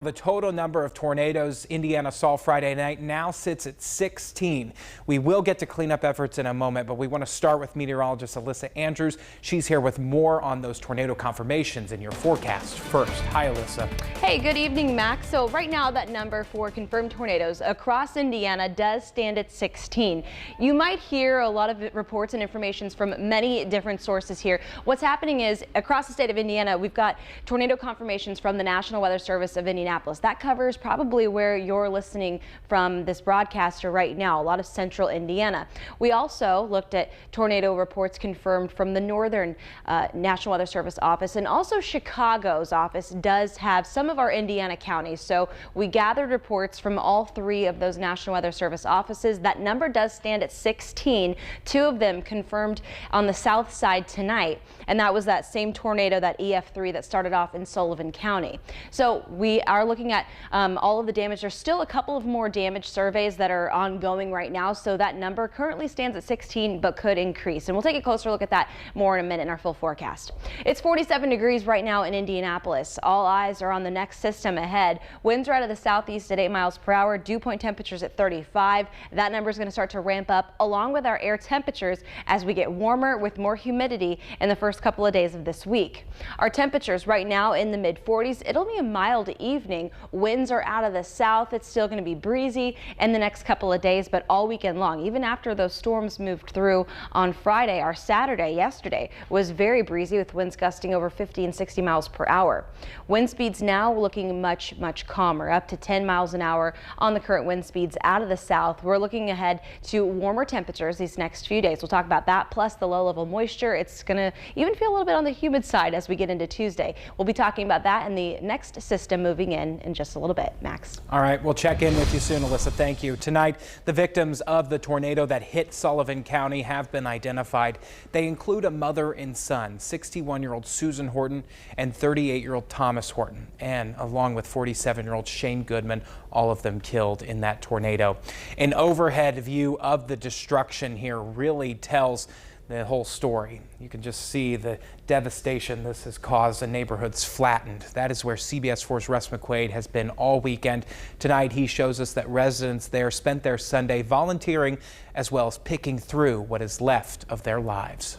The total number of tornadoes Indiana saw Friday night now sits at 16. We will get to cleanup efforts in a moment, but we want to start with meteorologist Alyssa Andrews. She's here with more on those tornado confirmations in your forecast. First, hi Alyssa. Hey, good evening, Max. So right now that number for confirmed tornadoes across Indiana does stand at 16. You might hear a lot of reports and information from many different sources here. What's happening is across the state of Indiana, we've got tornado confirmations from the National Weather Service of Indianapolis. That covers probably where you're listening from this broadcaster right now, a lot of central Indiana. We also looked at tornado reports confirmed from the Northern National Weather Service office, and also Chicago's office does have some of our Indiana counties. So we gathered reports from all three of those National Weather Service offices. That number does stand at 16, two of them confirmed on the south side tonight, and that was that same tornado, that EF3 that started off in Sullivan County. So we are looking at all of the damage. There's still a couple of more damage surveys that are ongoing right now, so that number currently stands at 16 but could increase, and we'll take a closer look at that more in a minute in our full forecast. It's 47 degrees right now in Indianapolis. All eyes are on the next system ahead. Winds are out of the southeast at 8 miles per hour. Dew point temperatures at 35. That number is going to start to ramp up along with our air temperatures as we get warmer with more humidity in the first couple of days of this week. Our temperatures right now in the mid 40s. It'll be a mild evening. Winds are out of the south. It's still going to be breezy in the next couple of days, but all weekend long, even after those storms moved through on Friday, our Saturday yesterday was very breezy with winds gusting over 50 and 60 miles per hour. Wind speeds now looking much calmer, up to 10 miles an hour on the current wind speeds out of the south. We're looking ahead to warmer temperatures these next few days. We'll talk about that, plus the low level moisture. It's going to even feel a little bit on the humid side as we get into Tuesday. We'll be talking about that and the next system moving in just a little bit. Max. All right, we'll check in with you soon, Alyssa. Thank you. Tonight, the victims of the tornado that hit Sullivan County have been identified. They include a mother and son, 61-year-old Susan Horton and 38-year-old Thomas Horton, and along with 47-year-old Shane Goodman, all of them killed in that tornado. An overhead view of the destruction here really tells the whole story. You can just see the devastation this has caused. The neighborhood's flattened. That is where CBS 4's Russ McQuaid has been all weekend. Tonight he shows us that residents there spent their Sunday volunteering as well as picking through what is left of their lives.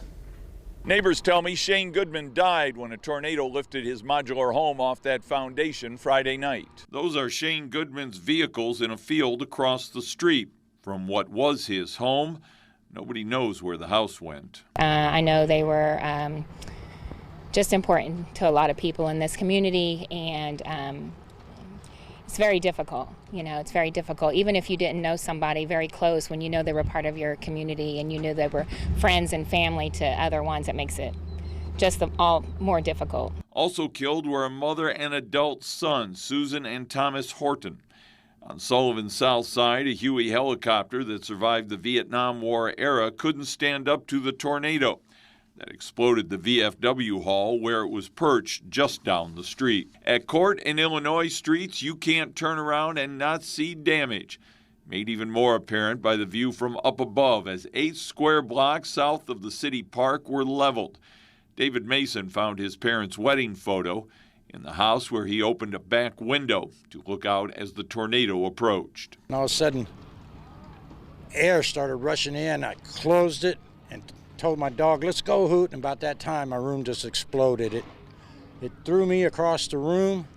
Neighbors tell me Shane Goodman died when a tornado lifted his modular home off that foundation Friday night. Those are Shane Goodman's vehicles in a field across the street from what was his home. Nobody knows where the house went. I know they were just important to a lot of people in this community, and it's very difficult. You know, it's very difficult, even if you didn't know somebody very close, when you know they were part of your community and you knew they were friends and family to other ones, it makes it just all more difficult. Also killed were a mother and adult son, Susan and Thomas Horton. On Sullivan's south side, a Huey helicopter that survived the Vietnam War era couldn't stand up to the tornado that exploded the VFW hall where it was perched just down the street. At Court and Illinois streets, you can't turn around and not see damage. Made even more apparent by the view from up above as 8 square blocks south of the city park were leveled. David Mason found his parents' wedding photo in the house where he opened a back window to look out as the tornado approached. And all of a sudden, air started rushing in. I closed it and told my dog, let's go, Hoot. And about that time, my room just exploded. It threw me across the room.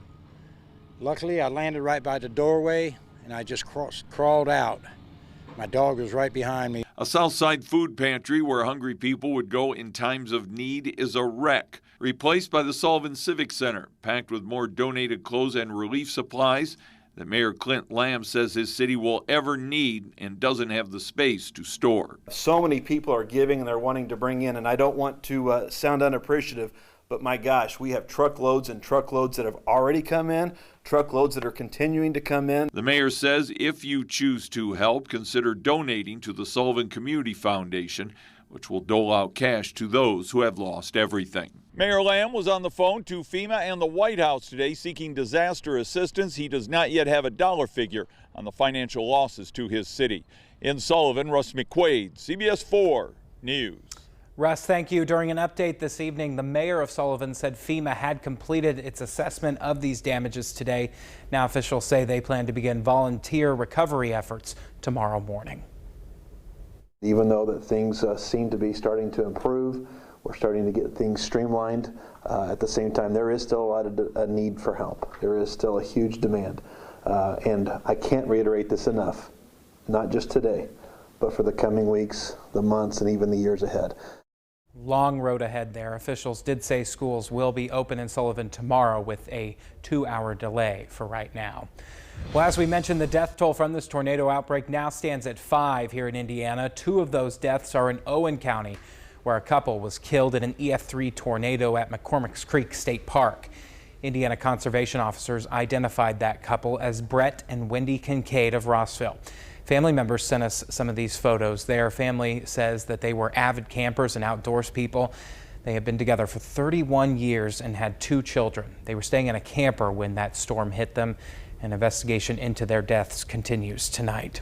Luckily, I landed right by the doorway, and I just crawled out. My dog was right behind me. A Southside food pantry where hungry people would go in times of need is a wreck. Replaced by the Sullivan Civic Center, packed with more donated clothes and relief supplies that Mayor Clint Lamb says his city will ever need and doesn't have the space to store. So many people are giving and they're wanting to bring in, and I don't want to sound unappreciative, but my gosh, we have truckloads and truckloads that have already come in, truckloads that are continuing to come in. The mayor says if you choose to help, consider donating to the Sullivan Community Foundation, which will dole out cash to those who have lost everything. Mayor Lamb was on the phone to FEMA and the White House today seeking disaster assistance. He does not yet have a dollar figure on the financial losses to his city. In Sullivan, Russ McQuaid, CBS 4 News. Russ, thank you. During an update this evening, the mayor of Sullivan said FEMA had completed its assessment of these damages today. Now officials say they plan to begin volunteer recovery efforts tomorrow morning. Even though that things seem to be starting to improve, we're starting to get things streamlined. At the same time, there is still a lot of need for help. There is still a huge demand. And I can't reiterate this enough, not just today, but for the coming weeks, the months, and even the years ahead. Long road ahead there. Officials did say schools will be open in Sullivan tomorrow with a 2-hour delay for right now. Well, as we mentioned, the death toll from this tornado outbreak now stands at 5 here in Indiana. 2 of those deaths are in Owen County, where a couple was killed in an EF3 tornado at McCormick's Creek State Park. Indiana conservation officers identified that couple as Brett and Wendy Kincaid of Rossville. Family members sent us some of these photos. Their family says that they were avid campers and outdoors people. They have been together for 31 years and had 2 children. They were staying in a camper when that storm hit them. An investigation into their deaths continues tonight.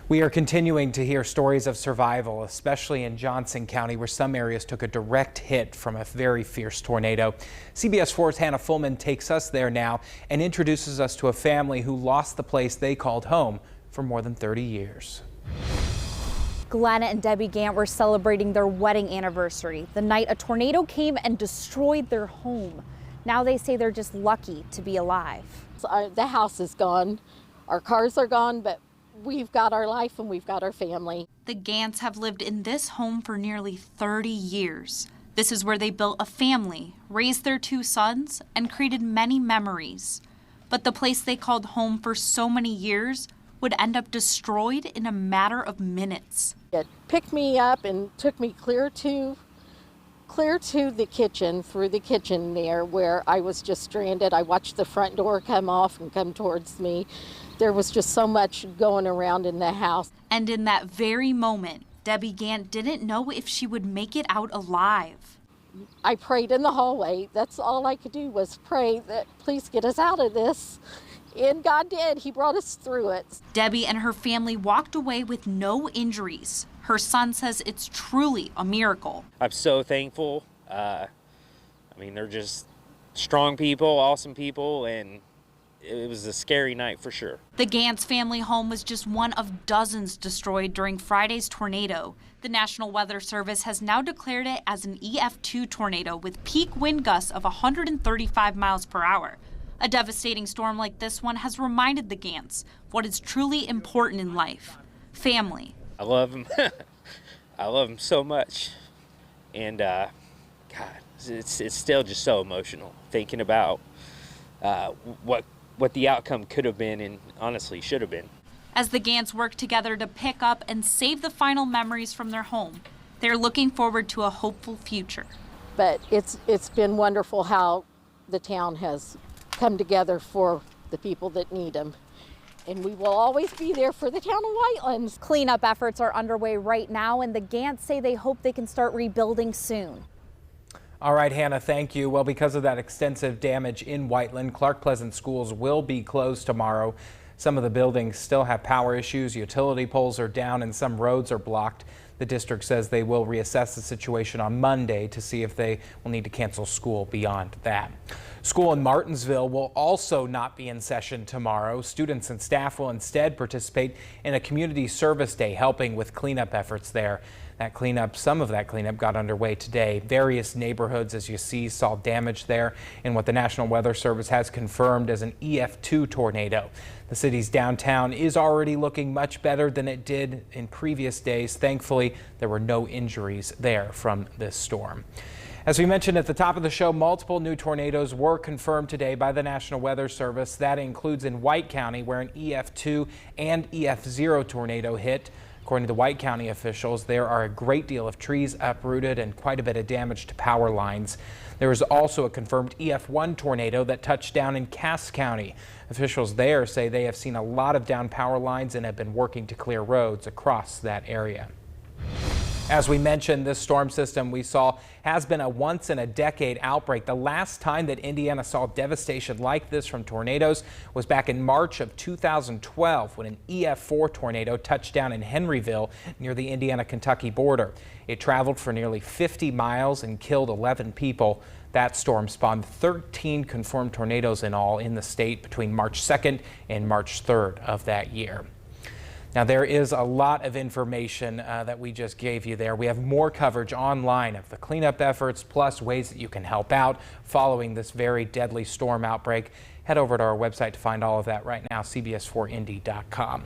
We are continuing to hear stories of survival, especially in Johnson County, where some areas took a direct hit from a very fierce tornado. CBS 4's Hannah Fullman takes us there now and introduces us to a family who lost the place they called home for more than 30 years. Glenn and Debbie Gant were celebrating their wedding anniversary the night a tornado came and destroyed their home. Now they say they're just lucky to be alive. The house is gone, our cars are gone, but we've got our life and we've got our family. The Gants have lived in this home for nearly 30 years. This is where they built a family, raised their 2 sons, and created many memories. But the place they called home for so many years would end up destroyed in a matter of minutes. It picked me up and took me clear to the kitchen, through the kitchen there where I was just stranded. I watched the front door come off and come towards me. There was just so much going around in the house. And in that very moment, Debbie Gant didn't know if she would make it out alive. I prayed in the hallway. That's all I could do was pray that please get us out of this. And God did. He brought us through it. Debbie and her family walked away with no injuries. Her son says it's truly a miracle. I'm so thankful. I mean, they're just strong people, awesome people, and it was a scary night for sure. The Gantz family home was just one of dozens destroyed during Friday's tornado. The National Weather Service has now declared it as an EF2 tornado with peak wind gusts of 135 miles per hour. A devastating storm like this one has reminded the Gants what is truly important in life: family. I love them. I love them so much. And God, it's still just so emotional thinking about what the outcome could have been and honestly should have been. As the Gants work together to pick up and save the final memories from their home, they're looking forward to a hopeful future. But it's been wonderful how the town has come together for the people that need them. And we will always be there for the town of Whitelands. Cleanup efforts are underway right now, and the Gants say they hope they can start rebuilding soon. All right, Hannah, thank you. Well, because of that extensive damage in Whiteland, Clark Pleasant schools will be closed tomorrow. Some of the buildings still have power issues. Utility poles are down and some roads are blocked. The district says they will reassess the situation on Monday to see if they will need to cancel school beyond that. School in Martinsville will also not be in session tomorrow. Students and staff will instead participate in a community service day, helping with cleanup efforts there. Some of that cleanup got underway today. Various neighborhoods, as you see, saw damage there in what the National Weather Service has confirmed as an EF2 tornado. The city's downtown is already looking much better than it did in previous days. Thankfully, there were no injuries there from this storm. As we mentioned at the top of the show, multiple new tornadoes were confirmed today by the National Weather Service. That includes in White County, where an EF2 and EF0 tornado hit. According to White County officials, there are a great deal of trees uprooted and quite a bit of damage to power lines. There is also a confirmed EF1 tornado that touched down in Cass County. Officials there say they have seen a lot of downed power lines and have been working to clear roads across that area. As we mentioned, this storm system we saw has been a once-in-a-decade outbreak. The last time that Indiana saw devastation like this from tornadoes was back in March of 2012 when an EF4 tornado touched down in Henryville near the Indiana-Kentucky border. It traveled for nearly 50 miles and killed 11 people. That storm spawned 13 confirmed tornadoes in all in the state between March 2nd and March 3rd of that year. Now, there is a lot of information that we just gave you there. We have more coverage online of the cleanup efforts, plus ways that you can help out following this very deadly storm outbreak. Head over to our website to find all of that right now, CBS4Indy.com.